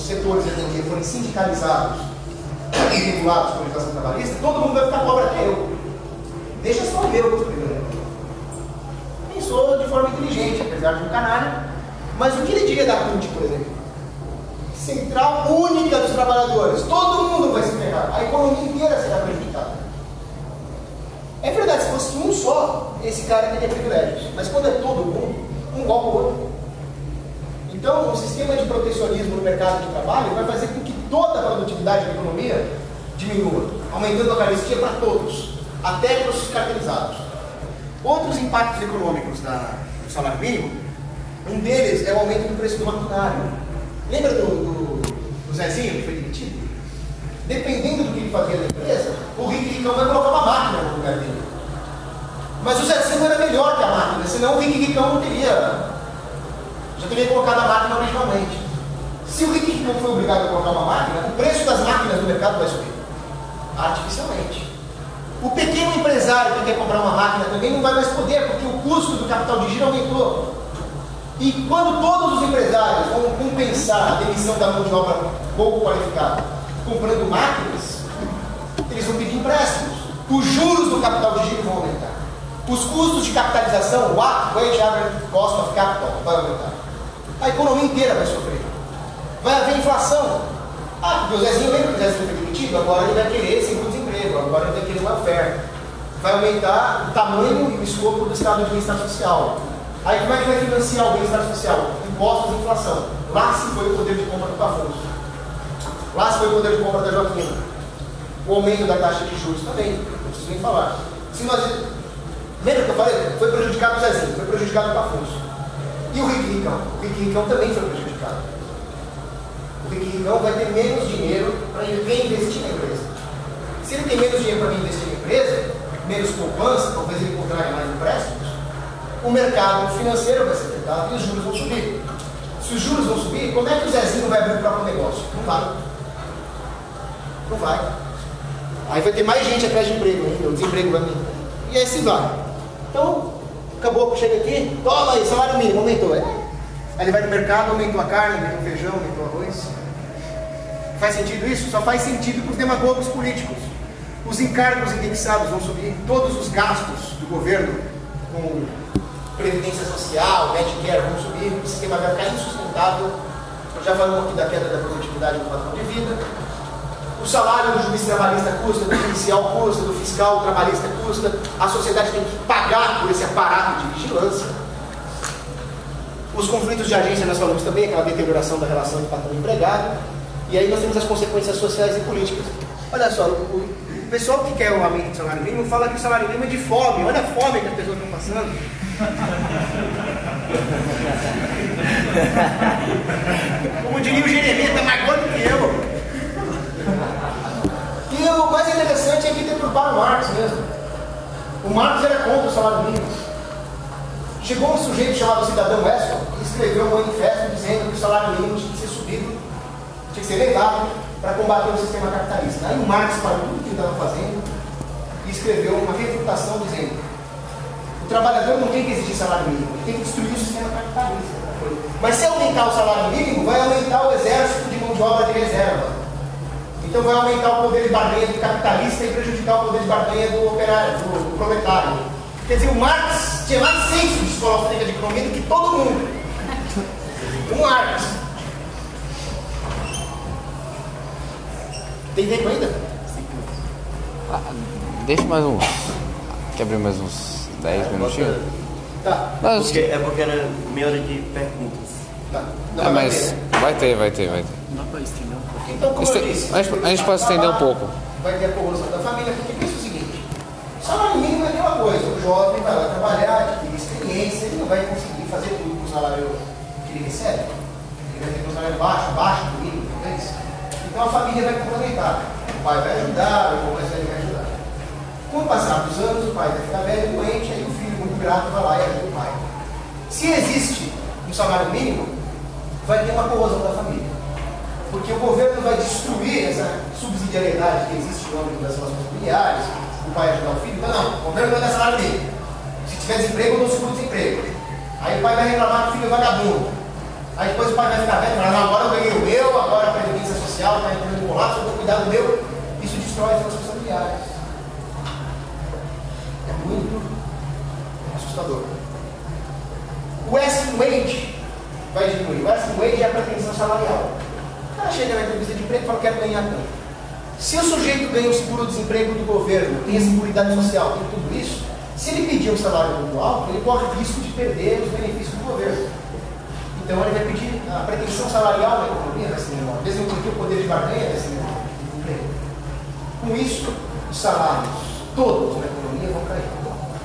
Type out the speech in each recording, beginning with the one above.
setores da economia forem sindicalizados e regulados por legislação trabalhista, todo mundo vai ficar pobre até eu. Deixa só eu ver o primeiro. Pensou de forma inteligente, apesar de um canalha. Mas o que ele diria da CUT, por exemplo? Central única dos trabalhadores. Todo mundo vai se ferrar. A economia inteira será prejudicada. É verdade, se fosse um só, esse cara teria privilégios. Mas quando é todo mundo, um golpe o outro. Então, o sistema de protecionismo no mercado de trabalho vai fazer com que toda a produtividade da economia diminua, aumentando a carestia para todos, até para os cartelizados. Outros impactos econômicos do salário mínimo, um deles é o aumento do preço do maquinário. Lembra do Zezinho que foi demitido? Dependendo do que ele fazia na empresa, o Ricão vai colocar uma máquina no lugar dele. Mas o Zezinho era melhor que a máquina, senão o Ricão não teria... Já teria colocado a máquina originalmente. Se o Ricão foi obrigado a colocar uma máquina, o preço das máquinas no mercado vai subir. Artificialmente. O pequeno empresário que quer comprar uma máquina também não vai mais poder, porque o custo do capital de giro aumentou. E quando todos os empresários vão compensar a demissão da mão de obra pouco qualificada comprando máquinas, eles vão pedir empréstimos. Os juros do capital de giro vão aumentar. Os custos de capitalização, o Wage Average Cost of Capital, vai aumentar. A economia inteira vai sofrer. Vai haver inflação. Porque o Zezinho, lembra que o Zezinho foi demitido? Agora ele vai querer seguro-desemprego, agora ele vai querer welfare. Vai aumentar o tamanho e o escopo do estado de bem-estar social. Aí como é que vai financiar o bem-estar social? Impostos e inflação. Lá se foi o poder de compra do Pafonso. Lá se foi o poder de compra da Joaquina. O aumento da taxa de juros também, não preciso nem falar. Se nós... Lembra que eu falei? Foi prejudicado o Zezinho, foi prejudicado o Pafonso. E o Ricão? O Ricão também foi prejudicado. O Ricão vai ter menos dinheiro para reinvestir na empresa. Se ele tem menos dinheiro para reinvestir na empresa, menos poupança, talvez ele contraia mais empréstimos, o mercado financeiro vai ser afetado e os juros vão subir. Se os juros vão subir, como é que o Zezinho vai abrir o próprio negócio? Não vai. Não vai. Aí vai ter mais gente atrás de emprego ainda, o desemprego vai aumentar. E aí se vai. Então, o caboclo chega aqui, toma aí, salário mínimo, aumentou. Aí ele vai no mercado, aumentou a carne, aumentou o feijão, aumentou o arroz. Faz sentido isso? Só faz sentido para os demagogos políticos. Os encargos indexados vão subir, todos os gastos do governo com previdência social, Medicare vão subir, o sistema vai ficar insustentável. Já falamos aqui da queda da produtividade do padrão de vida. O salário do juiz trabalhista custa, do policial custa, do fiscal trabalhista custa. A sociedade tem que pagar por esse aparato de vigilância. Os conflitos de agência nós falamos também, aquela deterioração da relação de patrão e empregado. E aí nós temos as consequências sociais e políticas. Olha só, o pessoal que quer o aumento do salário mínimo fala que o salário mínimo é de fome. Olha a fome que as pessoas estão passando. Como diria o Jeremias, está mais gordo que eu. E o mais interessante é que deturparam o Marx mesmo. O Marx era contra o salário mínimo. Chegou um sujeito chamado Cidadão Weston e escreveu um manifesto dizendo que o salário mínimo tinha que ser subido, tinha que ser elevado para combater o sistema capitalista. Aí o Marx parou tudo o que ele estava fazendo e escreveu uma refutação dizendo: o trabalhador não tem que exigir salário mínimo, ele tem que destruir o sistema capitalista. Mas se aumentar o salário mínimo, vai aumentar o exército de mão de obra de reserva. Então vai aumentar o poder de barganha do capitalista e prejudicar o poder de barganha do operário, do proletário. Quer dizer, o Marx tinha mais senso de escola austríaca de economia do que todo mundo. O Marx. Tem tempo ainda? Deixa mais uns. Quer abrir mais uns 10 minutinhos? Tá. Porque era meia hora de perguntas. Tá. Não, mas vai ter. Dá para estender um pouquinho. Então, como eu disse, A gente pode estender um pouco. Vai ter a corrosão da família, porque pensa o seguinte: o salário mínimo é aquela coisa, o jovem vai lá trabalhar, adquirir experiência, ele não vai conseguir fazer tudo com o salário que ele recebe. Ele vai ter um salário baixo do mínimo, talvez. Então a família vai complementar. O pai vai ajudar, o irmão mais velho vai ajudar. Com o passar dos anos, o pai vai ficar velho e doente, aí o filho muito grato vai lá e ajuda o pai. Se existe um salário mínimo, vai ter uma corrosão da família. Porque o governo vai destruir essa subsidiariedade que existe no âmbito das relações familiares, o pai ajudar o filho. Então, não, o governo vai dar salário mínimo. Se tiver desemprego, eu dou seguro-desemprego. Aí o pai vai reclamar que o filho é vagabundo. Aí depois o pai vai ficar velho e falar: não, agora eu ganhei o meu, agora a wage é a pretensão salarial. O cara chega na entrevista de emprego e fala, quero ganhar tanto. Se o sujeito ganha o seguro-desemprego do governo, tem a seguridade social, tem tudo isso, se ele pedir um salário muito alto, ele corre o risco de perder os benefícios do governo. Então ele vai pedir, a pretensão salarial na economia vai ser menor, mesmo porque o poder de barganha vai ser menor. Com isso, os salários todos na economia vão cair,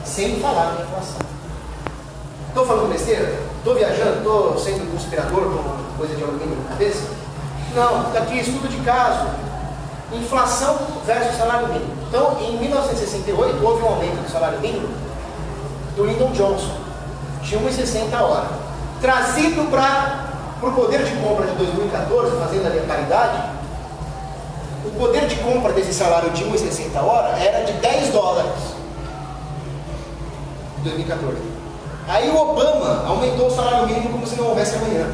sem falar na inflação. Estou falando besteira? Estou viajando? Estou sendo conspirador com coisa de alumínio na cabeça? Não, está aqui estudo de caso. Inflação versus salário mínimo. Então, em 1968, houve um aumento do salário mínimo do Lyndon Johnson, de 1,60 a hora. Trazido para o poder de compra de 2014, fazendo ali a paridade, o poder de compra desse salário de 1,60 a hora era de 10 dólares em 2014. Aí o Obama aumentou o salário mínimo como se não houvesse amanhã.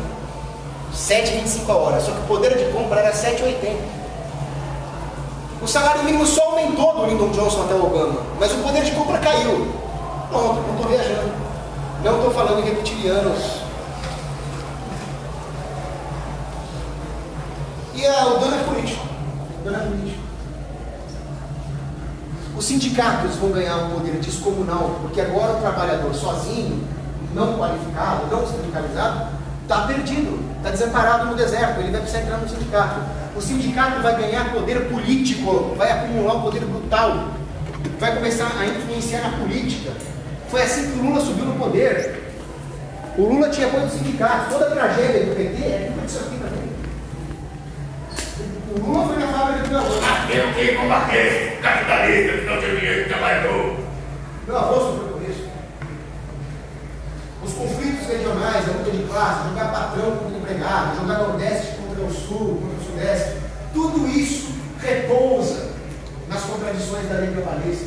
7,25 a hora. Só que o poder de compra era 7,80. O salário mínimo só aumentou do Lyndon Johnson até o Obama, mas o poder de compra caiu. Pronto, não estou viajando. Não estou falando em reptilianos. E o dano é político. O dano é político. Os sindicatos vão ganhar um poder descomunal, porque agora o trabalhador sozinho, não qualificado, não sindicalizado, está perdido, está desamparado no deserto, ele vai precisar entrar no sindicato. O sindicato vai ganhar poder político, vai acumular um poder brutal, vai começar a influenciar na política. Foi assim que o Lula subiu no poder. O Lula tinha apoio do sindicato, toda a tragédia do PT é culpa disso aqui também. O Lula foi na fábrica do Galo. Tem que combater o capitalista que não tem dinheiro de trabalhador. Meu avô sofreu por isso. Os conflitos regionais, a luta de classe, jogar patrão contra empregado, jogar Nordeste contra o Sul, contra o Sudeste, tudo isso repousa nas contradições da lei trabalhista.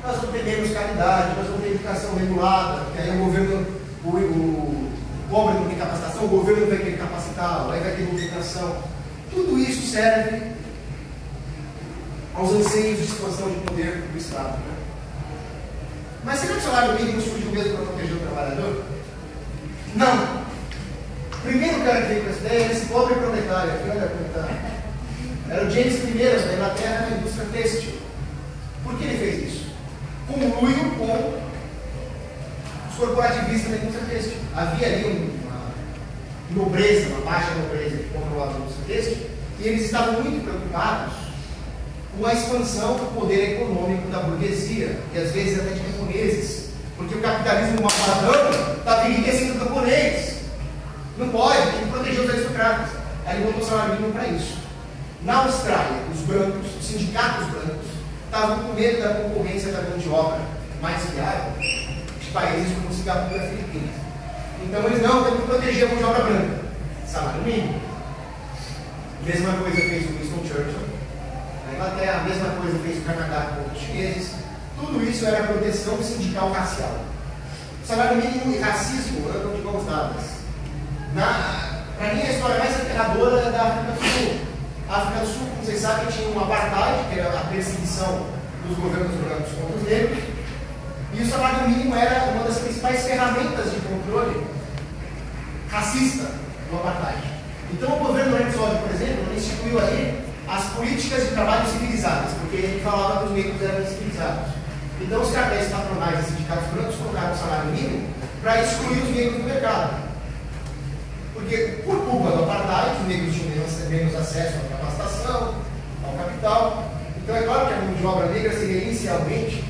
Nós não temos caridade, nós não temos educação regulada, porque aí o governo, o pobre não tem capacitação, o governo vai querer capacitá-lo, aí vai ter educação. Tudo isso serve aos anseios de expansão de poder do Estado. Né? Mas será que o salário mínimo surgiu mesmo para proteger o trabalhador? Não. Primeiro cara que veio com essa ideia era esse pobre proletário aqui, olha como está. Era o James I da Inglaterra na indústria têxtil. Por que ele fez isso? Conluiu com os corporativistas da indústria têxtil. Havia ali uma nobreza, uma baixa nobreza que controlava a indústria têxtil, e eles estavam muito preocupados com a expansão do poder econômico da burguesia, e às vezes até de camponeses, porque o capitalismo malvadão está enriquecendo o camponês. Não pode, tem que proteger os aristocratas. Aí ele botou o salário mínimo para isso. Na Austrália, os brancos, os sindicatos brancos, estavam com medo da concorrência da mão de obra mais viável de países como Singapura e Filipinas. Então eles não, tem que proteger a mão de obra branca. Salário mínimo. Mesma coisa fez o Winston Churchill. Na Inglaterra, a mesma coisa fez o Canadá com os chineses. Tudo isso era proteção sindical racial. Salário mínimo e racismo andam de mãos dadas. Para mim, a história mais aterradora é da África do Sul. A África do Sul, como vocês sabem, tinha uma apartheid, que era a perseguição dos governos brancos contra os negros. E o salário mínimo era uma das principais ferramentas de controle racista do apartheid. Então, o governo Herzog, por exemplo, instituiu ali as políticas de trabalho civilizadas, porque ele falava que os negros eram civilizados. Então, os cartéis patronais e sindicatos brancos colocaram o salário mínimo para excluir os negros do mercado. Porque, por culpa do apartheid, os negros tinham menos acesso à capacitação, ao capital. Então, é claro que a mão de obra negra seria inicialmente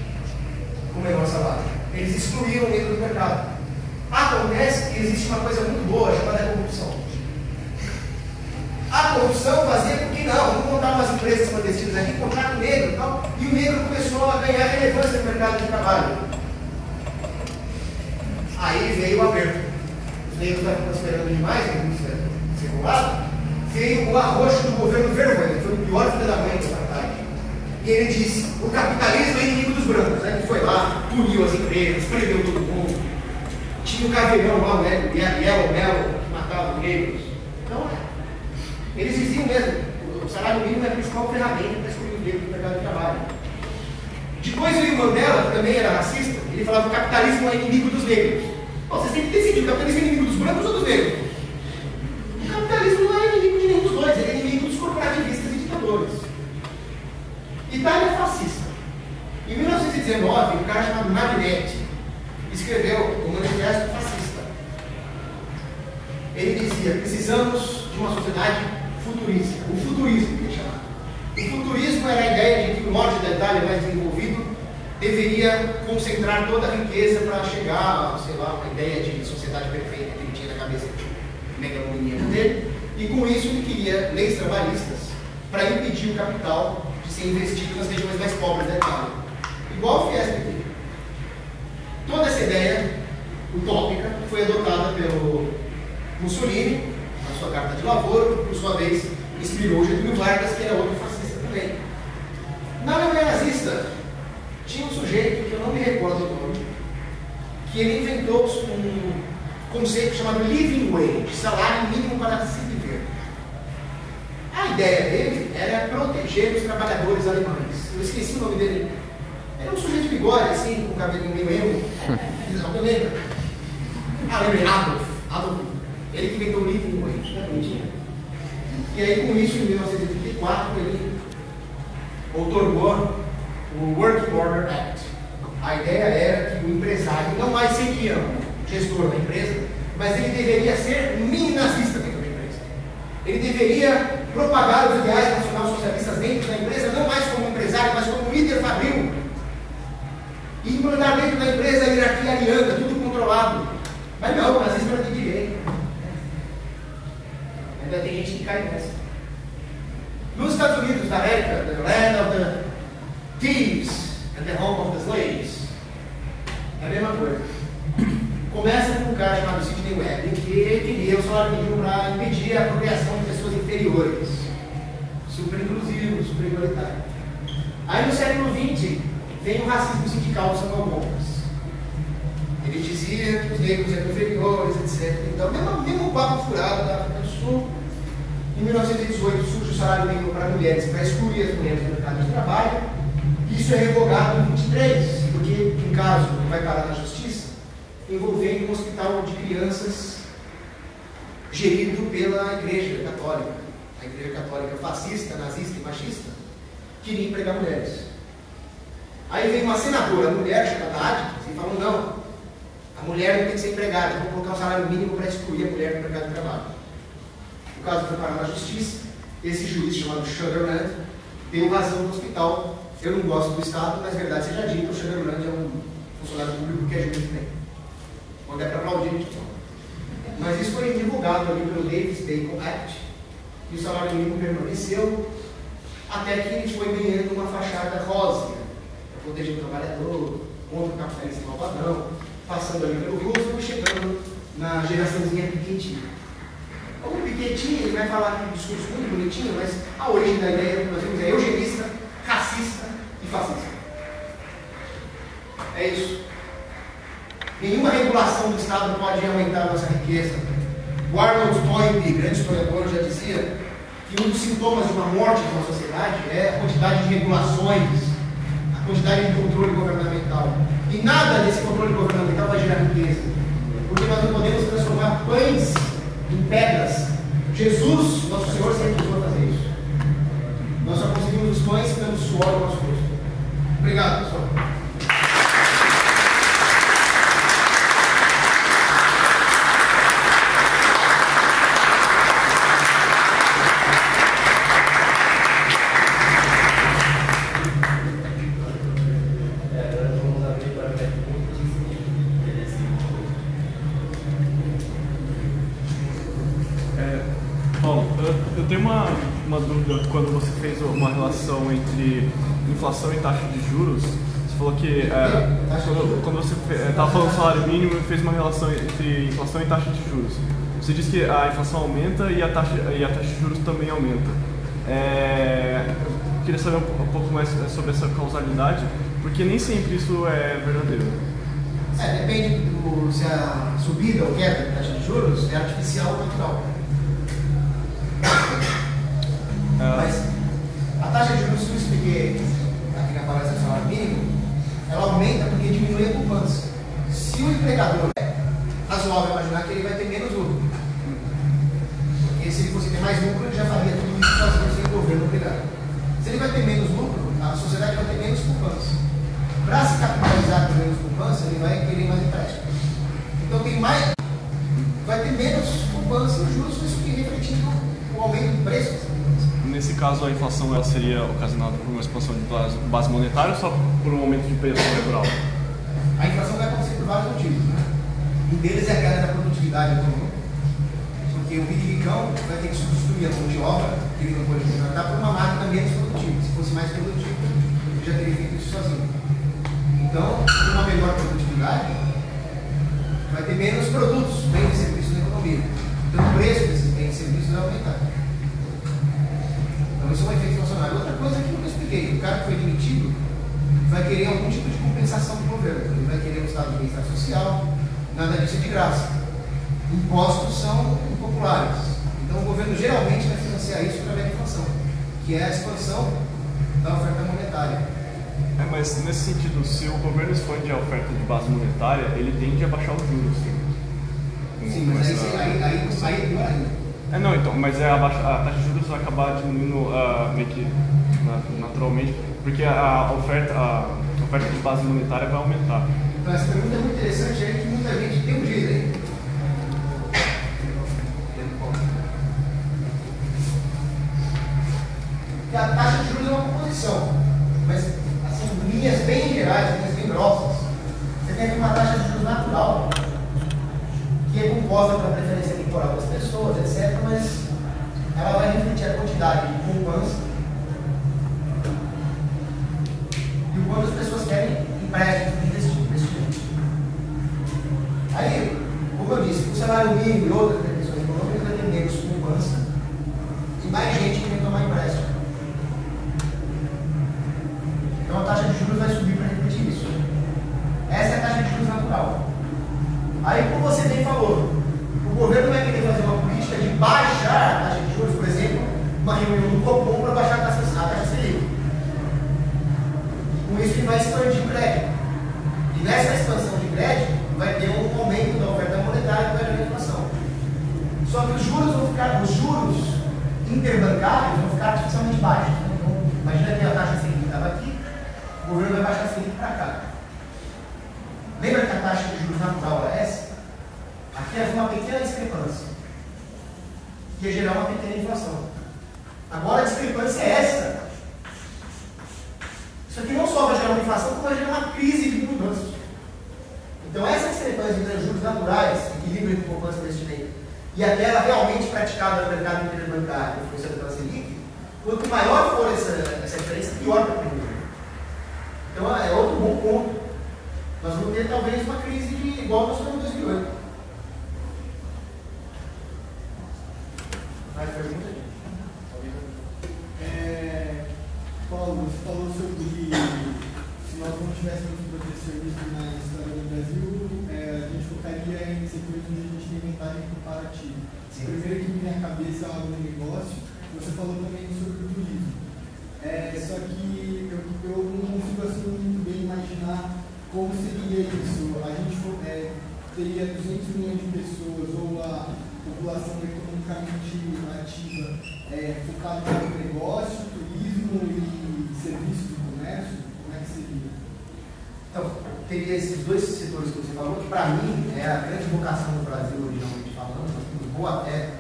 com menor salário. Eles excluíram o negro do mercado. Acontece que existe uma coisa muito boa chamada corrupção. A corrupção fazia com que vamos montar umas empresas clandestinas aqui, contrato negro e tal, e o negro começou a ganhar relevância no mercado de trabalho. Aí veio o aperto. Os negros estavam prosperando demais, a indústria circulada, veio o arroxo do governo Vergonha, que foi o pior filho da mãe do apartheid. E ele disse: o capitalismo é inimigo dos brancos. Aí ele foi lá, puniu as empresas, prendeu todo mundo. Tinha o caveirão lá, né, Yellow Mello, que matava os negros. Então, eles diziam mesmo: o salário mínimo é a principal ferramenta para excluir os negros do mercado de trabalho. Depois veio o Mandela, que também era racista, ele falava que o capitalismo é inimigo dos negros. Bom, vocês têm que decidir: o capitalismo é inimigo dos brancos ou dos negros? futurista. O futurismo, que é chamado. O futurismo era a ideia de que o norte da Itália, mais desenvolvido, deveria concentrar toda a riqueza para chegar, sei lá, uma ideia de sociedade perfeita que ele tinha na cabeça megalomaníaca dele. E com isso ele queria leis trabalhistas para impedir o capital de ser investido nas regiões mais pobres da Itália. Igual a Fiesp aqui. Toda essa ideia utópica foi adotada pelo Mussolini, na sua carta de lavoro, que por sua vez inspirou Getúlio Vargas, que era outro fascista também. Na Alemanha nazista, tinha um sujeito, que eu não me recordo o nome, que ele inventou um conceito chamado living wage, salário mínimo para se viver. A ideia dele era proteger os trabalhadores alemães. Eu esqueci o nome dele. Era um sujeito de bigode, assim, com cabelo meio emo. Alguém lembra? Lembrei, Adolf. Ele que inventou o living wage, né? Mentira. E aí, com isso, em 1934, ele outorgou o Working Order Act. A ideia era que o empresário não mais seria o gestor da empresa, mas ele deveria ser mini-nazista dentro da empresa. Ele deveria propagar os ideais nacional-socialistas dentro da empresa, não mais como empresário, mas como líder fabril. E implantar dentro da empresa a hierarquia ariana, tudo controlado. Mas não, o nazismo era de direita. Ainda tem gente que cai nessa. Nos Estados Unidos da América, the land of the thieves and the home of the slaves, é a mesma coisa. Começa com um cara chamado Sidney Webb, que ele queria o salário mínimo para impedir a apropriação de pessoas inferiores, super inclusivo, super igualitário. Aí no século XX vem o racismo sindical dos Samuel. Ele dizia que os negros eram inferiores, etc. Então, mesmo papo furado da África do Sul. Em 1918 surge o salário mínimo para mulheres, para excluir as mulheres do mercado de trabalho. Isso é revogado em 23, porque um caso vai parar na justiça, envolvendo um hospital de crianças gerido pela Igreja Católica. A Igreja Católica fascista, nazista e machista queria empregar mulheres. Aí vem uma senadora mulher chamada Atkins e falou: não, a mulher não tem que ser empregada, vamos colocar um salário mínimo para excluir a mulher do mercado de trabalho. O caso foi parar na justiça. Esse juiz chamado Sutherland deu razão no hospital. Eu não gosto do Estado, mas verdade seja dita, o Sutherland é um funcionário público que é juiz também. Quando é para aplaudir, a gente fala. Mas isso foi divulgado ali pelo Davis-Bacon Act, e o salário mínimo permaneceu até que ele foi ganhando uma fachada rosa, para proteger o trabalhador, contra o capitalismo malvadão, passando ali pelo Roosevelt e chegando na geraçãozinha Piketty. O Piketty, ele vai falar um discurso muito bonitinho, mas a origem da ideia que nós vimos é eugenista, racista e fascista. É isso. Nenhuma regulação do Estado pode aumentar a nossa riqueza. O Arnold Toynbee, grande historiador, já dizia que um dos sintomas de uma morte de uma sociedade é a quantidade de regulações, a quantidade de controle governamental. E nada desse controle governamental vai gerar riqueza, porque nós não podemos transformar pães em pedras. Jesus, nosso Senhor, se recusou a fazer isso. Nós só conseguimos os pães pelo suor do nosso rosto. Obrigado, pessoal. Eu tenho uma dúvida. Quando você fez uma relação entre inflação e taxa de juros, você falou que quando você estava falando do salário mínimo e fez uma relação entre inflação e taxa de juros. Você disse que a inflação aumenta e a taxa de juros também aumenta. Eu queria saber um pouco mais sobre essa causalidade, porque nem sempre isso é verdadeiro. Depende se a subida ou queda da taxa de juros é artificial ou natural. Mas a taxa de juros que eu expliquei aqui na palestra do salário mínimo, ela aumenta porque diminui a poupança. Se o empregador é razoável imaginar que ele vai ter menos lucro, porque se ele fosse ter mais lucro, ele já faria tudo isso sozinho sem o governo obrigado. Se ele vai ter menos lucro, a sociedade vai ter menos poupança. Para se capitalizar com menos poupança, ele vai querer mais empréstimo. Então tem mais, vai ter menos poupança e os juros, isso que refletindo o o aumento do preço dessa importação. Nesse caso, a inflação ela seria ocasionada por uma expansão de base monetária ou só por um aumento de preço natural? A inflação vai acontecer por vários motivos, né? Um deles é a queda da produtividade econômica, porque o piquiricão vai ter que substituir a mão de obra que ele não pode contratar por uma máquina menos produtiva. Se fosse mais produtivo, ele já teria feito isso sozinho. Então, com uma menor produtividade, vai ter menos produtos, bens e serviços na economia. Então, o preço desses bens e serviços vai aumentar. Então, isso é um efeito inflacionário. Outra coisa é que eu expliquei: o cara que foi demitido vai querer algum tipo de compensação do governo. Ele vai querer um estado de bem-estar social, nada disso é de graça. Impostos são impopulares. Então, o governo geralmente vai financiar isso através da inflação, que é a expansão da oferta monetária. Mas nesse sentido, se o governo expande a oferta de base monetária, ele tende a baixar os juros. Sim, mas aí pior ainda. Não, então, mas a taxa de juros vai acabar diminuindo meio que naturalmente, porque a oferta de base monetária vai aumentar. Então, essa pergunta é muito interessante, é que muita gente tem um jeito aí. Porque a taxa de juros é uma composição, mas assim, linhas bem gerais, linhas bem grossas, você tem aqui uma taxa de juros natural, que é composta pela preferência temporal das pessoas, etc., mas ela vai refletir a quantidade de poupança e o quanto as pessoas querem empréstimos de investimento. Aí, como eu disse, o salário mínimo e outras previsões econômicas vai ter menos poupança e mais gente que vai tomar empréstimo. Então a taxa de juros vai subir para refletir isso. Essa é a taxa de juros natural. Aí, como você bem falou, o governo vai querer fazer uma política de baixar a taxa de juros, por exemplo, uma reunião do Copom para baixar a taxa Selic. Com isso, ele vai expandir o crédito. E nessa expansão de crédito, vai ter um aumento da oferta monetária que vai gerar inflação. Só que os juros interbancários vão ficar artificialmente baixos. Então, imagina que a taxa Selic estava aqui, o governo vai baixar a Selic para cá. Lembra que a taxa de juros natural é essa? Aqui havia uma pequena discrepância, que ia gerar uma pequena inflação. Agora a discrepância é essa. Isso aqui não só vai gerar uma inflação, como vai gerar uma crise de mudanças. Então essa discrepância entre os juros naturais, equilíbrio entre poupança e investimento, e aquela realmente praticada no mercado interbancário, influenciada pela Selic, quanto maior for essa diferença, pior para o governo. Então é outro bom ponto. Nós vamos ter talvez uma crise igual nós tivemos em 2008. Mais pergunta, gente? Paulo, você falou sobre se nós não tivéssemos protecionismo na história do Brasil, a gente focaria em setores onde a gente tem vantagem comparativa. Sim. Primeiro que me vem à cabeça é o negócio, você falou também sobre o turismo. Só que eu não consigo assim muito bem imaginar como seria isso. A gente teria 200 milhões de pessoas ou a população economicamente ativa focada no negócio, turismo e serviço do comércio, como é que seria? Então, teria esses dois setores que você falou, que para mim é a grande vocação do Brasil, originalmente falando. Nós temos boa terra,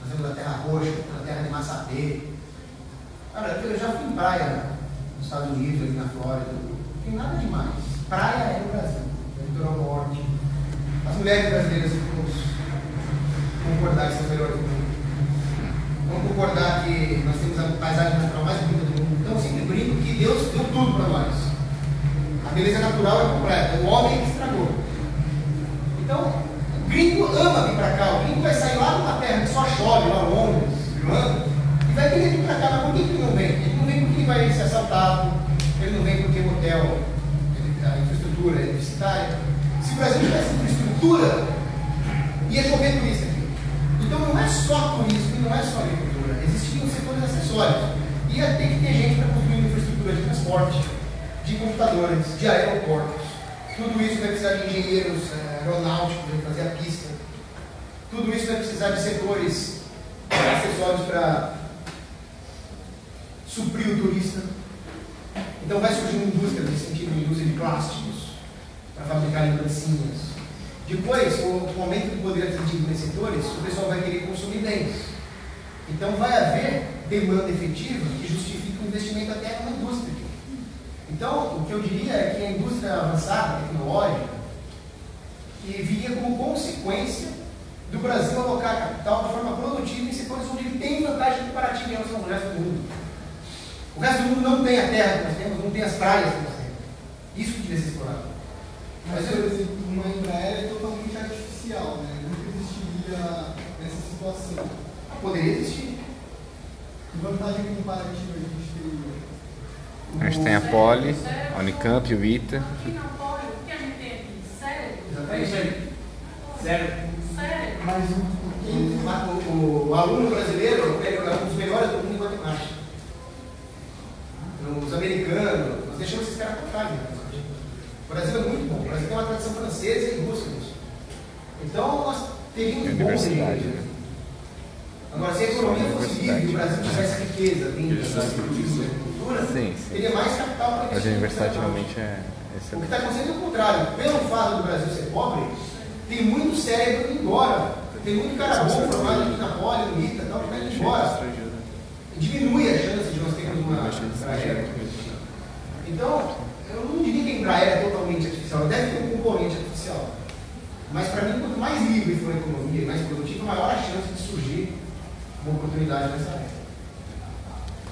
nós temos a terra roxa, a terra de Massapê. Cara, eu já fui em praia nos Estados Unidos, ali na Flórida, não tem nada demais. Praia é o Brasil, é o litoral norte. As mulheres brasileiras, vamos concordar que são as melhores do mundo. Vamos concordar que nós temos a paisagem natural mais bonita do mundo. Então, eu sempre brinco que Deus deu tudo para nós. A beleza natural é completa, o homem que estragou. Então, o gringo ama vir para cá. O gringo vai sair lá numa terra que só chove, lá longe, Irlanda, e vai querer vir para cá. Mas por que ele não vem? Ele não vem porque ele vai ser assaltado, ele não vem porque o hotel, a infraestrutura é deficitária. Se o Brasil tivesse infraestrutura, ia chover turista aqui. Então não é só turismo, não é só agricultura. Existiam setores acessórios. Ia ter que ter gente para construir uma infraestrutura de transporte, de computadores, de aeroportos. Tudo isso vai precisar de engenheiros aeronáuticos para fazer a pista. Tudo isso vai precisar de setores acessórios para suprir o turista. Então vai surgir uma indústria, nesse sentido, uma indústria de plásticos, para fabricar lembrancinhas. Depois, com o aumento do poder aquisitivo nesses setores, o pessoal vai querer consumir bens. Então vai haver demanda efetiva que justifica o investimento até numa indústria. Então, o que eu diria é que a indústria avançada, tecnológica, que viria como consequência do Brasil alocar capital de forma produtiva em setores onde ele tem vantagem comparativa em relação ao resto do mundo. O resto do mundo não tem a terra que nós temos, não tem as praias que nós temos. Isso que devia ser explorado. Mas, por exemplo, uma Embraer é totalmente artificial, né? Nunca existiria nessa situação. Poderia existir. Que vantagem comparativa a gente teria? A gente tem a Poli, a Unicamp, o ITA. Aqui na Poli, o que a gente tem aqui? Cérebro? Exatamente. Cérebro. Cérebro. Mas O aluno brasileiro é um dos melhores do mundo em matemática. Os americanos, nós deixamos esses caras para trás. Né? O Brasil é muito bom. O Brasil tem uma tradição francesa e russa. Então, nós teríamos Universidade, né? Agora, se a economia fosse livre e o Brasil tivesse riqueza, vinda da agricultura, Sim. teria mais capital para Mas a investir. universidade realmente é O que excelente. está acontecendo é o contrário. Pelo fato do Brasil ser pobre, tem muito cérebro indo embora. Tem muito cara bom formado aqui na Poli, no ITA, tal, que está indo embora. Diminui a chance de nós termos uma Embraer. Então, eu não diria que a Embraer é totalmente artificial. Deve ter um componente artificial. Mas, para mim, quanto mais livre for a economia e mais produtiva, maior a chance de surgir uma oportunidade nessa área.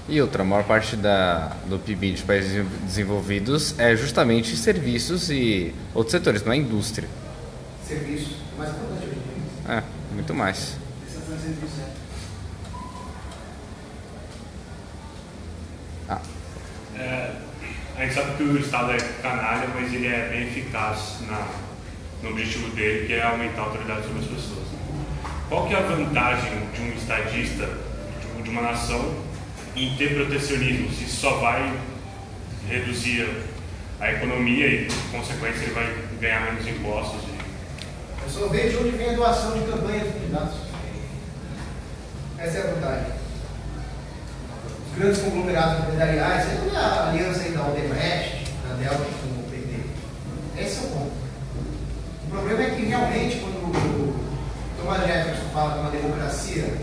E outra, a maior parte do PIB dos países desenvolvidos é justamente serviços e outros setores, não é indústria. Serviço. O mais importante hoje em dia. É, muito mais. Prestação de serviço, né? A gente sabe que o Estado é canalha, mas ele é bem eficaz no objetivo dele, que é aumentar a autoridade sobre as pessoas. Qual que é a vantagem de um estadista, de uma nação, em ter protecionismo, se só vai reduzir a economia e, por consequência, ele vai ganhar menos impostos? Eu só vejo de onde vem a doação de campanha de candidatos. Essa é a vantagem. Os grandes conglomerados empresariais, você não vê a aliança aí da Odebrecht, da Delta com o PT. Esse é o ponto. O problema é que realmente, quando o Thomas Jefferson fala que uma democracia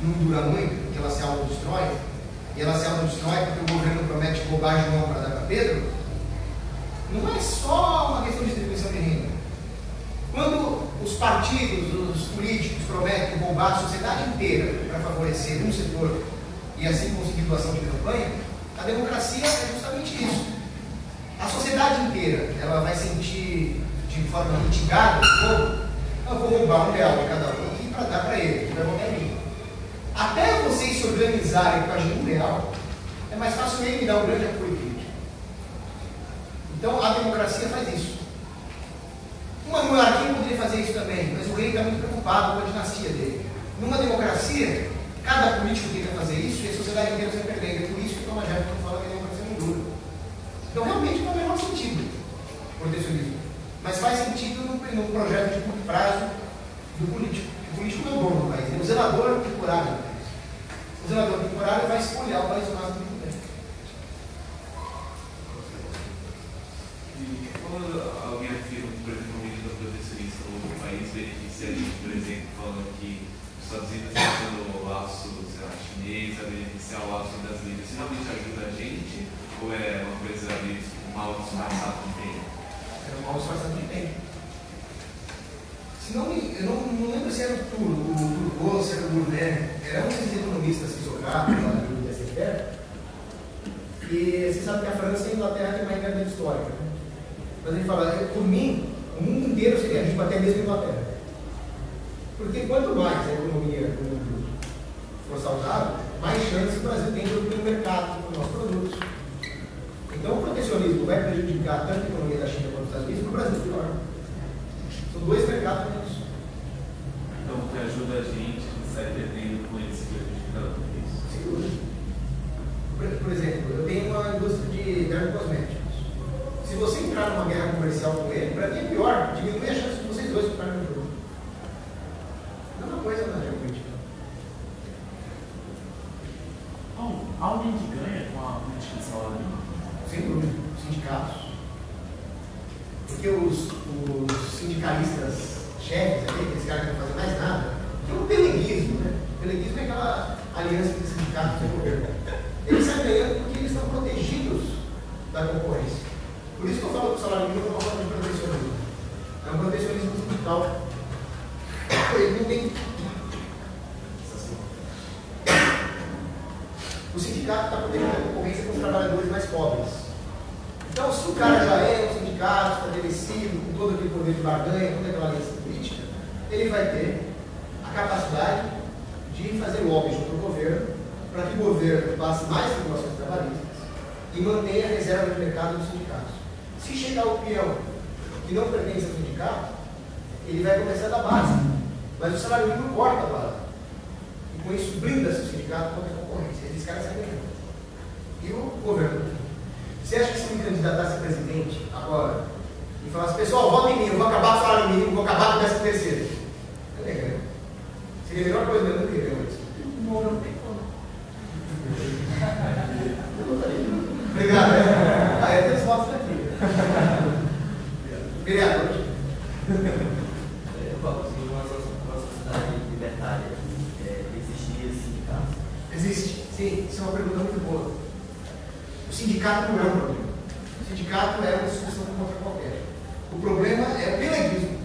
não dura muito, porque ela se autodestrói, e ela se autodestrói porque o governo promete roubar João para dar para Pedro, não é só uma questão de distribuição de renda. Quando os partidos, os políticos prometem roubar a sociedade inteira para favorecer um setor e assim conseguir doação de campanha, a democracia é justamente isso. A sociedade inteira ela vai sentir de forma mitigada, eu vou roubar R$1 de cada um aqui para dar para ele, que vai votar em mim. Até vocês se organizarem para agir R$1, é mais fácil ele me dar um grande apoio político. Então a democracia faz isso. Uma monarquia poderia fazer isso também, mas o rei está muito preocupado com a dinastia dele. Numa democracia, cada político tenta fazer isso e a sociedade inteira vai perdendo. É por isso que o Thomas Jefferson fala que a democracia não dura. Então realmente não faz o menor sentido o protecionismo. Mas faz sentido no projeto de curto prazo do político. O político não é o dono do país, é o zelador temporário do país. O zelador temporário vai espoliar o país o máximo que puder. E quando alguém afirma que, por exemplo, a medida protecionista no país beneficiaria, por exemplo, falando que os Estados Unidos estão usando o laço, sei lá, chinês, a beneficiar o laço brasileiro, isso realmente ajuda a gente? Ou é uma coisa meio mal disfarçada também? Era um mal disfarçado de tempo. Eu não lembro se era o Turgot, se era o Gourmet, era um desses economistas fisiocratas lá do ISFR. E você sabe que a França e a Inglaterra têm uma realidade histórica. Né? Mas ele fala, por mim, o mundo inteiro seria rico, até mesmo a Inglaterra. Porque quanto mais a economia do mundo for saudável, mais chance o Brasil tem de abrir um mercado para os nossos produtos. Então o protecionismo vai prejudicar tanto a economia da China quanto dos Estados Unidos, no Brasil pior. São dois mercados para isso. Então, o que ajuda a gente sai perdendo com esse prejudicado por isso. Sem dúvida. Por exemplo, eu tenho uma indústria de dermocosméticos. Se você entrar numa guerra comercial com ele, para mim é pior, diminui a chance de vocês dois comprarem um produto. Não é uma coisa na geopolítica. Alguém que ganha com a política de salário mínimo? Sem dúvida, os sindicatos. Porque os sindicalistas chefes, aqueles caras que não fazem mais nada, que é um peleguismo, né? O peleguismo é aquela aliança de sindicatos e governo. Eles saem ganhando porque eles estão protegidos da concorrência. Por isso que eu falo que o salário mínimo é uma forma de protecionismo. É um protecionismo sindical. Ele não tem. O sindicato está protegendo a concorrência com os trabalhadores mais pobres. Então, se o cara já é um sindicato estabelecido, com todo aquele poder de barganha, toda aquela aliança política, ele vai ter a capacidade de fazer lobby junto ao governo para que o governo passe mais regulações trabalhistas e mantenha a reserva de mercado dos sindicatos. Se chegar o peão que não pertence ao sindicato, ele vai começar da base, mas o salário mínimo corta a base. E com isso blinda-se o sindicato contra a concorrência. Esses caras saem ganhando. E o governo? Você acha que se me candidatasse a presidente agora e falasse, pessoal, votem em mim, eu vou acabar com o salário mínimo, vou acabar com o 13º? Eu nem ganho. Seria a melhor coisa mesmo que eu isso. Não tem como. Obrigado. Tem os votos daqui. Vereador. Eu falo assim, uma sociedade libertária, existiria sindicato? Existe. Sim, isso é uma pergunta muito boa. O sindicato não é um problema. O sindicato é uma instituição contra qualquer. O problema é o peleguismo.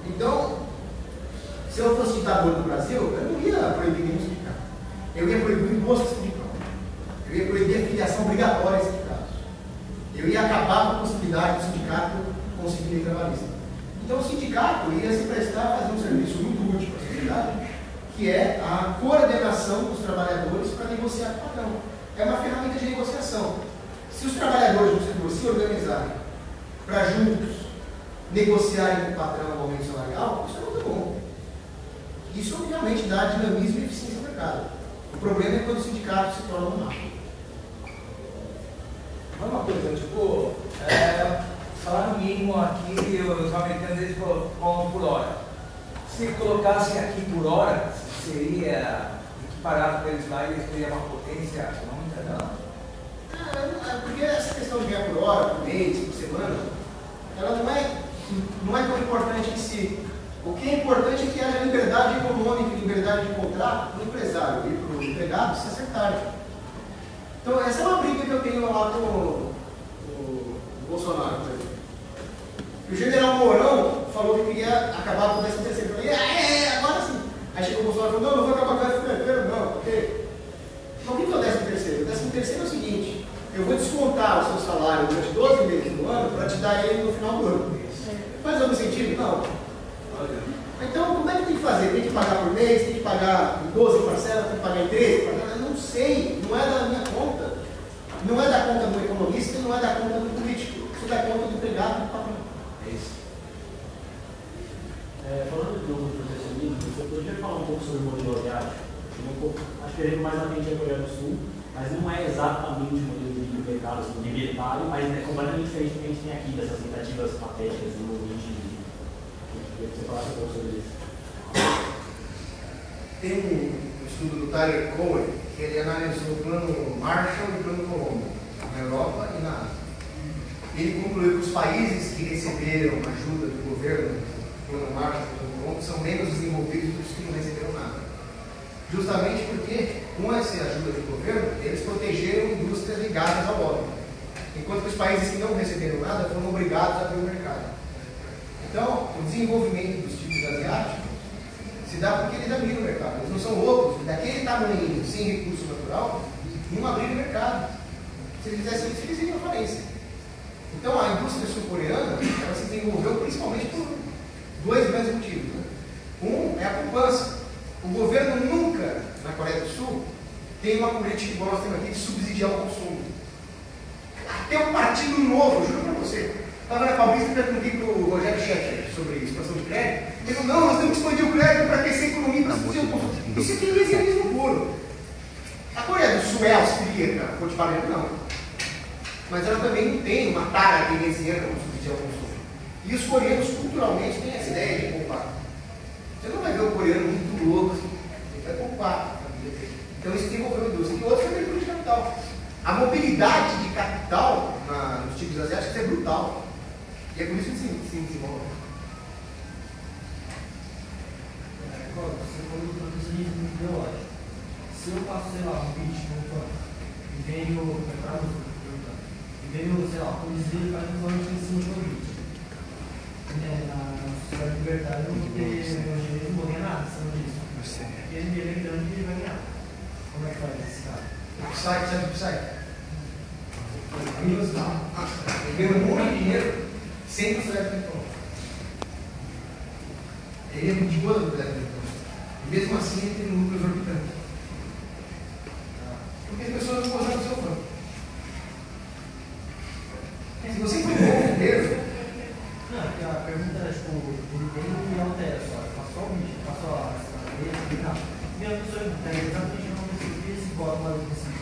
Então, se eu fosse ditador do Brasil, eu não ia proibir nenhum sindicato. Eu ia proibir o imposto sindical. Eu ia proibir a filiação obrigatória a sindicatos. Eu ia acabar com a possibilidade do sindicato conseguir lei trabalhista. Então, o sindicato ia se prestar a fazer um serviço muito útil para a sociedade, que é a coordenação dos trabalhadores para negociar com o patrão. É uma ferramenta de negociação. Se os trabalhadores do setor se organizarem para juntos negociarem com o patrão o aumento salarial, isso é muito bom. Isso obviamente dá dinamismo e eficiência ao mercado. O problema é quando o sindicato se torna um marco. Uma coisa, tipo, salário mínimo aqui, os americanos eles colocam por hora. Se colocassem aqui por hora, seria equiparado para eles lá e eles teriam uma potência econômica, não? Porque essa questão de ganhar por hora, por mês, por semana, ela não é tão importante em si. O que é importante é que haja liberdade econômica, liberdade de contrato para o empresário e para o empregado se acertarem. Então, essa é uma briga que eu tenho lá com o Bolsonaro, por exemplo. O general Mourão falou que queria acabar com o 13º. Eu falei, agora sim. Aí chegou o Bolsonaro e falou, não vou acabar com o 13º, não, porque... Então, o que é o 13º? O 13º é o seguinte, eu vou descontar o seu salário durante 12 meses do ano para te dar ele no final do ano. Faz algum sentido? Não. Então, como é que tem que fazer? Tem que pagar por mês, tem que pagar em 12 parcelas, tem que pagar em 13 parcelas? Eu não sei, não é da minha conta. Não é da conta do economista e não é da conta do político. Isso é da conta do empregado e do patrão. É isso. Falando do protecionismo, você poderia falar um pouco sobre o modelo asiático? Acho que ele mais atende a Coreia do Sul, mas não é exatamente o modelo de mercado libertário, mas é completamente diferente do que a gente tem aqui, dessas tentativas patéticas do movimento. Queria que você falasse um pouco sobre isso. Tem um estudo do Tyler Cowen que ele analisou o plano Marshall e o plano Colombo na Europa e na Ásia. Ele concluiu que os países que receberam ajuda do governo, plano Marshall e plano Colombo, são menos desenvolvidos do que não receberam nada. Justamente porque, com essa ajuda do governo, eles protegeram indústrias ligadas ao lobby. Enquanto que os países que não receberam nada foram obrigados a abrir o mercado. Então, o desenvolvimento dos tipos asiáticos se dá porque eles abriram o mercado. Eles não são outros, daquele tamanho, sem recurso natural, não abriram o mercado. Se eles fizessem isso, eles iriam à falência. Então, a indústria sul-coreana ela se desenvolveu principalmente por dois grandes motivos. Né? Um é a poupança. O governo nunca, na Coreia do Sul, tem uma política igual nós temos aqui de subsidiar o consumo. Até um partido novo, juro para você. Estava na Paulista e perguntei para o Rogério Schaeffer sobre expansão de crédito. Ele falou, não, nós temos que expandir o crédito para aquecer a economia, para subsidiar o consumo. Isso é keynesianismo puro. A Coreia do Sul é austríaca, Portugal não. Mas ela também não tem uma tara keynesiana para subsidiar o consumo. E os coreanos, culturalmente, têm essa ideia de poupar. Você não vai ver o coreano muito louco assim, ele vai poupar. Então isso desenvolveu a indústria. E outro é a abertura de capital. A mobilidade de capital nos tipos asiáticos é brutal. E é por isso que se desenvolve. Você falou do protecionismo químico biológico. Se eu faço, sei lá, um bicho no campo e venho, sei lá, conduzir para informação em cima do meu bicho. Na sociedade libertária eu não tenho não morrer nada, você não diz. E ele me eleitando que ele vai ganhar. Como é que faz esse cara? Psyche, sabe o Psyche? Amigos, não. Ele ganha um monte de dinheiro sem processo eleitoral. Ele é muito boa no processo eleitoral. E mesmo assim ele tem um lucro exorbitante. Porque as pessoas não gostam do seu fã. Se você for um bom inteiro. Não, porque a pergunta é tipo, ele tem e altera só. Passou o bicho, passou a cabeça, não. E a pessoa pega exatamente o nome desse bicho e bota uma luz assim.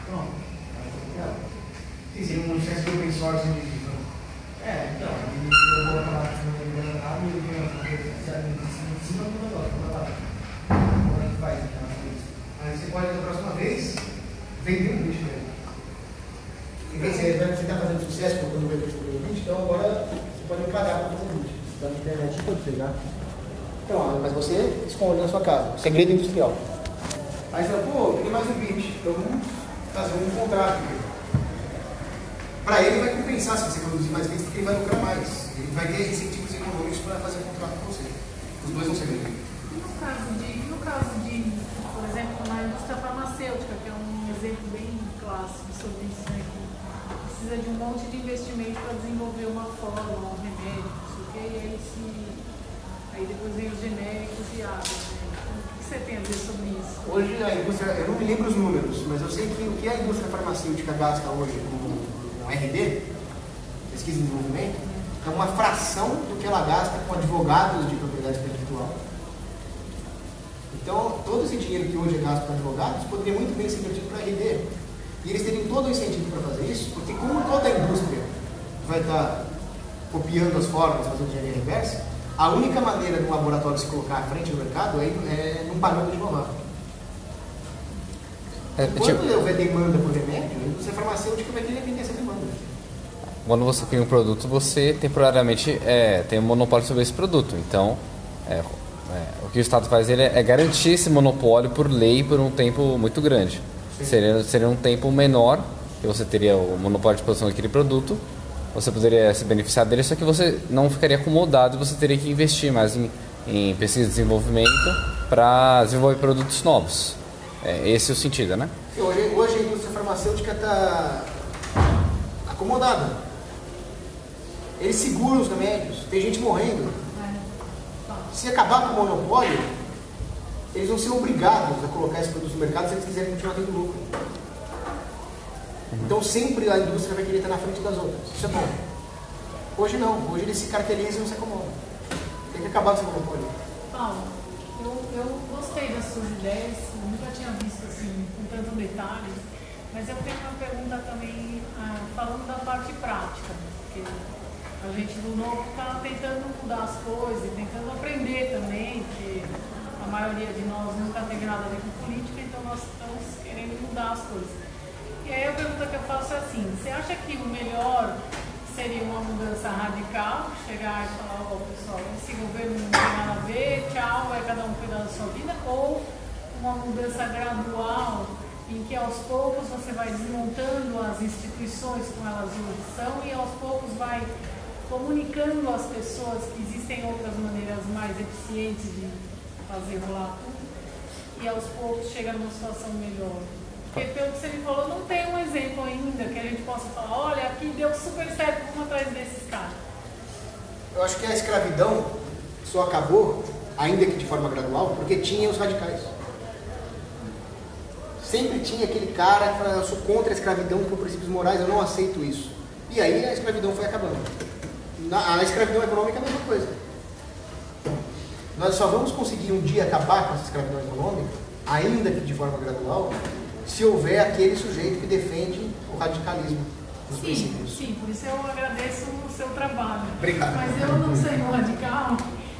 Pronto. Sim, seria um excesso de open source indivíduo. Então, eu vou falar que não estou ligando nada e eu venho em cima do negócio, como é que faz então? Aí você pode, da próxima vez, vender um bicho mesmo. Você está fazendo sucesso quando vende o bicho, então agora você pode me pagar para fazer bicho. Da internet pode pegar. Então, mas você esconde na sua casa. Segredo industrial. Aí você fala, pô, tem mais um bicho, então vamos fazer um contrato. Para ele vai compensar se você produzir mais bits, porque ele vai lucrar mais. Ele vai ter incentivos econômicos para fazer contrato com você. Os dois vão ser bem. E no caso de, por exemplo, na indústria farmacêutica, que é um exemplo bem clássico sobre isso, né, que precisa de um monte de investimento para desenvolver uma fórmula, um remédio, não sei o quê, e aí depois vem os genéricos e águas. Né? O que você tem a dizer sobre isso? Hoje a indústria, eu não me lembro os números, mas eu sei que o que a indústria farmacêutica gasta hoje com RD, pesquisa e desenvolvimento, é uma fração do que ela gasta com advogados de propriedade intelectual. Então, todo esse dinheiro que hoje é gasto com advogados poderia muito bem ser invertido para RD. E eles teriam todo o incentivo para fazer isso, porque como toda a indústria vai estar copiando as fórmulas, fazendo engenharia reversa, a única maneira de um laboratório se colocar à frente do mercado é num parâmetro de renovável. Quando houver demanda por remédio, a indústria farmacêutica vai querer vender essa demanda. Quando você cria um produto, você temporariamente tem um monopólio sobre esse produto. Então, o que o Estado faz é garantir esse monopólio por lei por um tempo muito grande. Seria um tempo menor, que você teria o monopólio de produção daquele produto, você poderia se beneficiar dele, só que você não ficaria acomodado e você teria que investir mais em pesquisa e desenvolvimento para desenvolver produtos novos. Esse é o sentido, né? Sim, hoje a indústria farmacêutica está acomodada. Eles seguram os remédios, tem gente morrendo. Se acabar com o monopólio, eles vão ser obrigados a colocar esse produto no mercado se eles quiserem continuar tendo lucro. Então sempre a indústria vai querer estar na frente das outras. Isso é bom. Hoje não, hoje eles se caracterizam e não se acomodam. Tem que acabar com esse monopólio. Paulo, eu gostei das suas ideias, eu nunca tinha visto assim com tanto detalhe, mas eu tenho uma pergunta também falando da parte prática, porque a gente do novo está tentando mudar as coisas e tentando aprender também, porque a maioria de nós nunca teve nada a ver com política, então nós estamos querendo mudar as coisas. E aí a pergunta que eu faço é assim, você acha que o melhor seria uma mudança radical, chegar e falar, pessoal, esse governo não tem nada a ver, tchau, vai cada um cuidar da sua vida, ou uma mudança gradual, em que aos poucos você vai desmontando as instituições como elas hoje são e aos poucos vai comunicando às pessoas que existem outras maneiras mais eficientes de fazer rolar tudo e aos poucos chega numa situação melhor. Porque pelo que você me falou, não tem um exemplo ainda que a gente possa falar, olha, aqui deu super certo, vamos atrás desses caras. Eu acho que a escravidão só acabou, ainda que de forma gradual, porque tinha os radicais. Sempre tinha aquele cara que falava, eu sou contra a escravidão por princípios morais, eu não aceito isso. E aí a escravidão foi acabando. A escravidão econômica é a mesma coisa. Nós só vamos conseguir um dia acabar com essa escravidão econômica, ainda que de forma gradual, se houver aquele sujeito que defende o radicalismo dos princípios. Sim, por isso eu agradeço o seu trabalho. Obrigado. Mas eu não sendo radical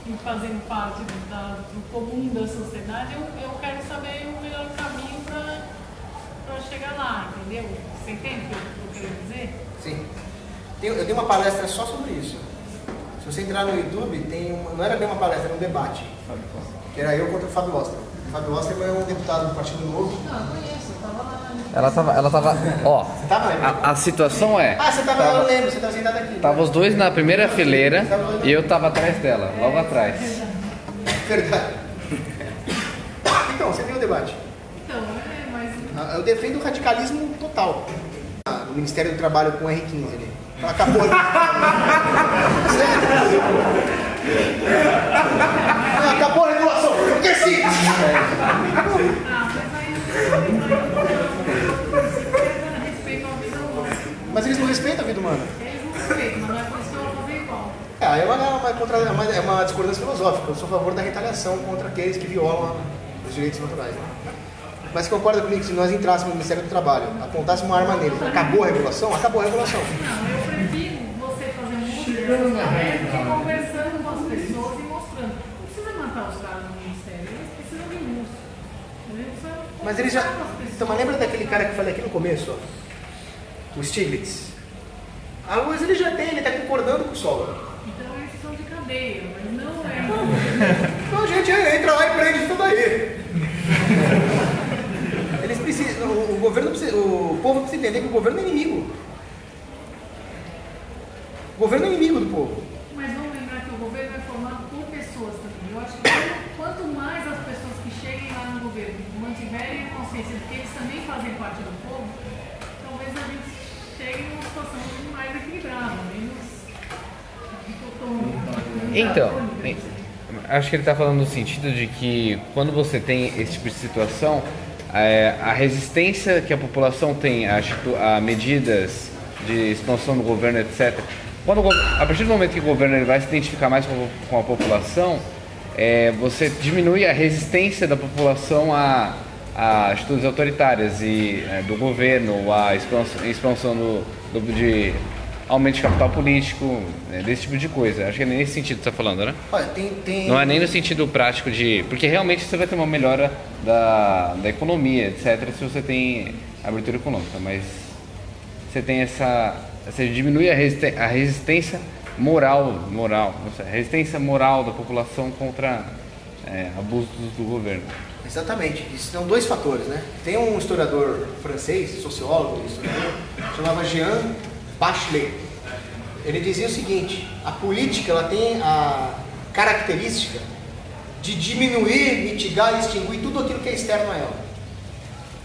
e fazendo parte do comum da sociedade, eu quero saber o melhor caminho para chegar lá, entendeu? Você entende o que eu quero dizer? Sim. Eu tenho uma palestra só sobre isso. Se você entrar no YouTube, não era bem uma palestra, era um debate. Que era eu contra o Fábio Oster. Fábio Osterman é um deputado do Partido Novo. Não, eu conheço, eu tava lá na... Ela tava. Ó, Você tava lá? a situação é. Ah, você tava lá, eu lembro, você tava sentado aqui. Tava os dois na primeira fileira e eu tava atrás dela, logo atrás. Verdade. Então, você viu o debate? Então, mas... Eu defendo o radicalismo total. No Ministério do Trabalho com o R15 ali. Acabou. Acabou a regulação. Porque sim. Mas eles não respeitam a vida humana. Eles não respeitam, mas não é por isso que eu vou fazer igual. É uma discordância filosófica. Eu sou a favor da retaliação contra aqueles que violam os direitos naturais. Né? Mas você concorda comigo que se nós entrássemos no Ministério do Trabalho, apontássemos uma arma nele, acabou a regulação? Acabou a regulação. Não, eu prefiro você fazer mudança conversando com as pessoas e mostrando. Não precisa matar os caras no Ministério, eles precisam de música. Mas eles já... Então, mas lembra daquele cara que eu falei aqui no começo, ó? O Stiglitz. A luz ele já tem, ele está concordando com o Sol. Então eles são de cadeia, mas não é. Então a gente entra lá e prende tudo aí. Eles precisam, o governo precisa, o povo precisa entender que o governo é inimigo. O governo é inimigo do povo. Mas vamos lembrar que o governo é formado por pessoas também. Eu acho que quanto mais as pessoas que cheguem lá no governo mantiverem a consciência de que eles também fazem parte do povo, talvez a gente chegue numa situação mais equilibrada, menos Então, acho que ele está falando no sentido de que quando você tem esse tipo de situação, a resistência que a população tem a medidas de expansão do governo, etc. A partir do momento que o governo ele vai se identificar mais com a população, você diminui a resistência da população a atitudes autoritárias e do governo, a expansão de aumento de capital político, desse tipo de coisa. Acho que é nesse sentido que você está falando, né? Olha, Não é nem no sentido prático de... Porque realmente você vai ter uma melhora da economia, etc., se você tem abertura econômica, mas você tem você diminui a resistência moral, a resistência moral da população contra abusos do governo. Exatamente. Isso são dois fatores, né? Tem um historiador francês, sociólogo, chamava Jean Bachelet. Ele dizia o seguinte: a política ela tem a característica de diminuir, mitigar e extinguir tudo aquilo que é externo a ela.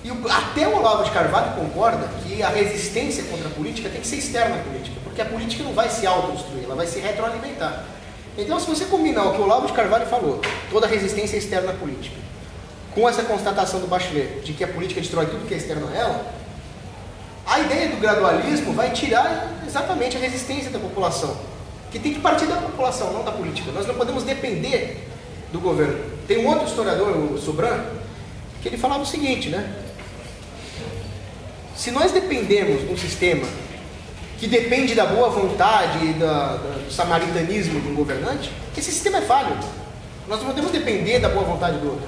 E até o Olavo de Carvalho concorda que a resistência contra a política tem que ser externa à política, porque a política não vai se autodestruir, ela vai se retroalimentar. Então, se você combinar o que o Olavo de Carvalho falou, toda resistência é externa à política, com essa constatação do Bachelet de que a política destrói tudo que é externo a ela, a ideia do gradualismo vai tirar exatamente a resistência da população, que tem que partir da população, não da política. Nós não podemos depender do governo. Tem um outro historiador, o Sobran, que ele falava o seguinte, né? Se nós dependemos de um sistema que depende da boa vontade e do samaritanismo de um governante, esse sistema é falho. Nós não podemos depender da boa vontade do outro.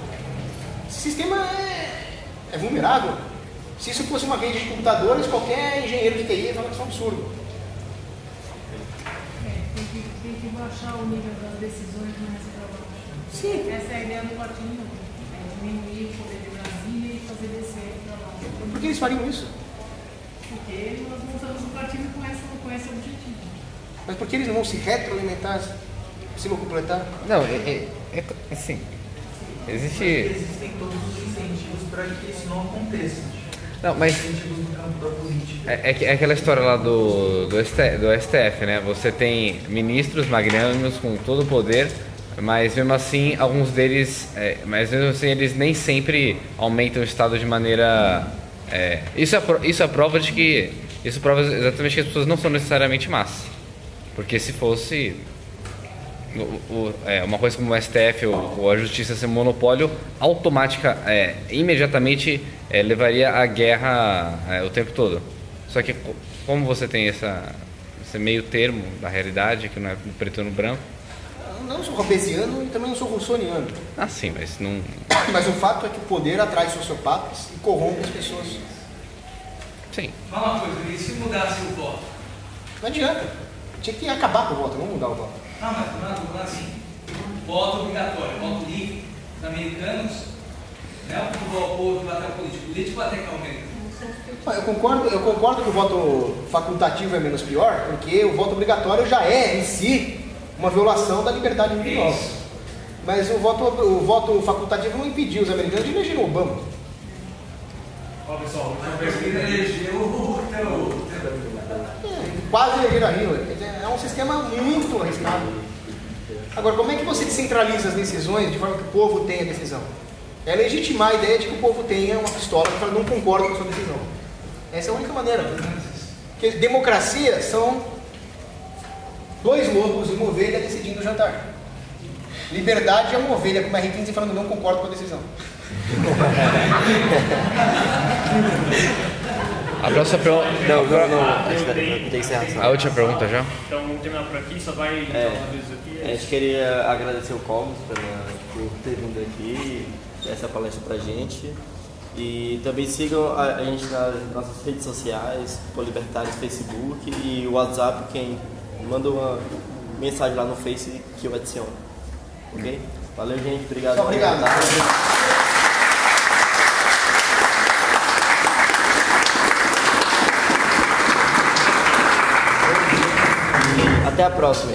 Esse sistema é vulnerável. Se isso fosse uma rede de computadores, qualquer engenheiro de TI ia falar que isso é um absurdo. Tem que baixar o nível das decisões mais para baixo. Sim. Essa é a ideia do partido novo. Diminuir o poder de Brasília e fazer descer para baixo. Por que eles fariam isso? Porque nós montamos um partido com esse objetivo. Mas por que eles não vão se retroalimentar, se completar? Não, assim, Existem todos os incentivos para que isso não aconteça. Não, mas é aquela história lá do STF, né? Você tem ministros magnâmimos com todo o poder, mas mesmo assim, alguns deles, eles nem sempre aumentam o Estado de maneira... Isso prova exatamente que as pessoas não são necessariamente más. Porque se fosse uma coisa como o STF ou a Justiça ser um monopólio, imediatamente levaria à guerra o tempo todo. Só que como você tem esse meio termo da realidade, que não é no preto e no branco... Eu não sou robesiano e também não sou russoniano. Ah, sim, mas não... Mas o fato é que o poder atrai sociopatas e corrompe as pessoas. Sim. Fala uma coisa, e se mudasse o voto? Não adianta. Tinha que acabar com o voto, não mudar o voto. Não, mas assim, voto obrigatório, voto livre. Os americanos Não é o povo que bater o político. O político bater com alguém. Eu concordo que o voto facultativo é menos pior, porque o voto obrigatório já é, em si, uma violação da liberdade individual. Mas o voto facultativo não impediu os americanos de eleger o Obama. Ó, pessoal, Quase elegeram a Hillary. Quer dizer, é um sistema muito arriscado. Agora, como é que você descentraliza as decisões de forma que o povo tenha a decisão? É legitimar a ideia de que o povo tenha uma pistola que não concorda com a sua decisão. Essa é a única maneira. Porque democracia são dois lobos e uma ovelha decidindo jantar. Liberdade é uma ovelha com uma R15 falando não concordo com a decisão. A próxima pergunta. Tem que encerrar. A última pergunta já? Então vamos terminar por aqui, só vai uma vez aqui. A gente queria agradecer o Commons por ter vindo aqui, essa palestra pra gente. E também sigam a gente nas nossas redes sociais, Polibertários, Facebook e o WhatsApp, quem manda uma mensagem lá no Face que eu adiciono. Ok? Valeu, gente. Obrigado. Obrigado. Até a próxima.